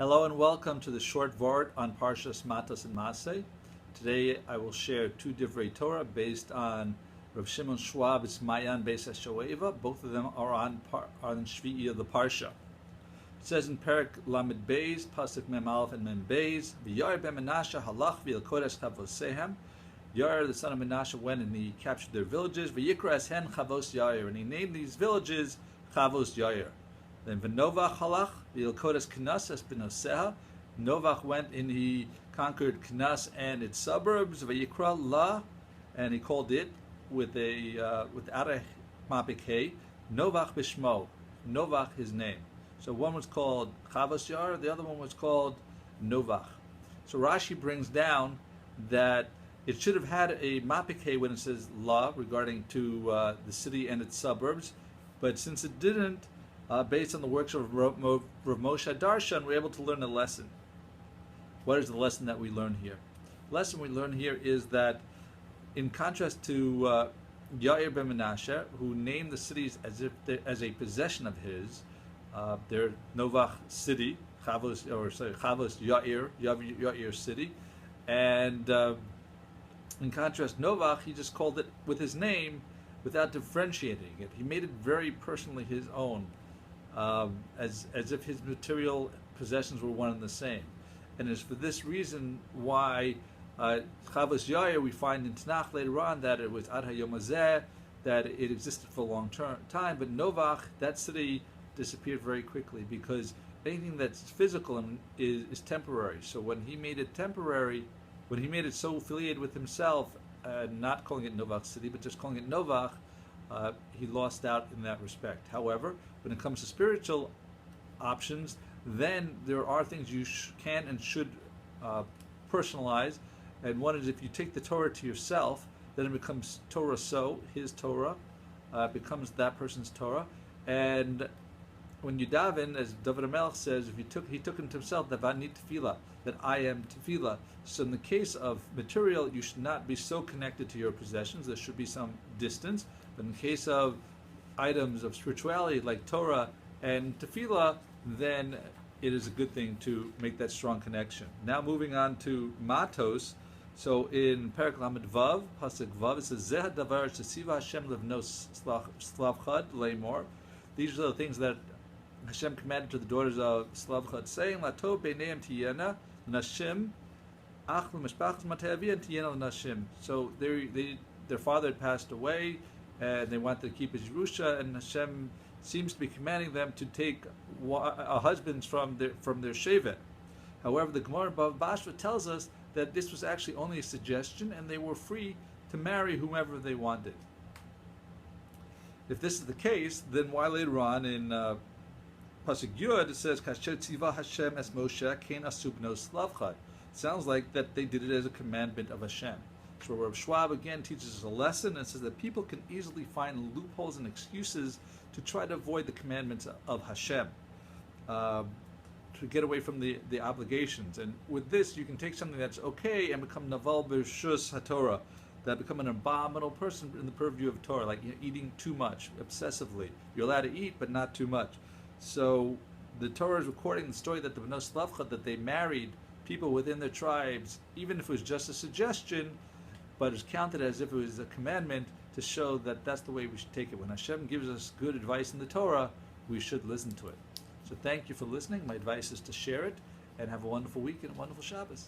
Hello and welcome to the short Vort on Parshas Matos and Massei. Today I will share two divrei Torah based on Rav Shimon Schwab's Mayan Beis HaShoeva. Both of them are on Shevii of the Parsha. It says in Perek Lamed Beis, Pasuk Mem Aleph and Mem Beis, V'yar ben Menashe halach v'yilkodesh chavosehem. Yair, the son of Menashe, went and he captured their villages. V'yikra es hen Chavos Yair, and he named these villages Chavos Yair. Then V'novach halach v'yilkodesh Knas es benoseha. Novach went and he conquered Knas and its suburbs. V'yikra la, and he called it with areh mapik hey, Novach b'shmo, Novach his name. So one was called Chavos Yair, the other one was called Novach. So Rashi brings down that it should have had a mapike when it says la regarding to the city and its suburbs, but since it didn't, based on the works of Rav Moshe Darshan, we're able to learn a lesson. What is the lesson that we learn here? The lesson we learn here is that, in contrast to Yair ben Menashe, who named the cities as a possession of his, their Novach city, Chavos Yair city, and in contrast, Novach, he just called it with his name without differentiating it. He made it very personally his own, as if his material possessions were one and the same. And it's for this reason why Chavos Yair, we find in Tanakh later on that it was Ad Hayom Hazeh, that it existed for a long time, but Novach, that city, disappeared very quickly because anything that's physical is temporary. So when he made it temporary, when he made it so affiliated with himself, not calling it Novach city, but just calling it Novach, he lost out in that respect. However, when it comes to spiritual options, then there are things you can and should personalize. And one is if you take the Torah to yourself, then it becomes Torah so, his Torah, becomes that person's Torah. And when you daven, as David HaMelech says, if he took into himself that Vani Tefillah, that I am Tefillah. So in the case of material, you should not be so connected to your possessions. There should be some distance. But in the case of items of spirituality like Torah and Tefillah, then it is a good thing to make that strong connection. Now moving on to Mattos. So in Perek Lamed Vav, Pasuk Vav, it says, Zeh davar shesiva Hashem levnos slavchad leimor. These are the things that Hashem commanded to the daughters of Slavchad, saying, Lato beineim tiyena nashim ach l'mishpachas matei and tiyena nashim. So their father had passed away, and they wanted to keep his Yerusha, and Hashem seems to be commanding them to take husbands from their Shevet. However, the Gemara in Bava Basra tells us that this was actually only a suggestion, and they were free to marry whomever they wanted. If this is the case, then why later on in Pasuk Yud it says Kasher tziva Hashem es Moshe kein asu bnos slavchad? Sounds like that they did it as a commandment of Hashem. So Rav Schwab again teaches us a lesson and says that people can easily find loopholes and excuses to try to avoid the commandments of Hashem, to get away from the obligations. And with this, you can take something that's okay and become naval b'shus haTorah, that become an abominable person in the purview of Torah, like eating too much, obsessively. You're allowed to eat, but not too much. So the Torah is recording the story that the Bnos Slavchad, that they married people within their tribes, even if it was just a suggestion, but it's counted as if it was a commandment to show that that's the way we should take it. When Hashem gives us good advice in the Torah, we should listen to it. So thank you for listening. My advice is to share it, and have a wonderful week and a wonderful Shabbos.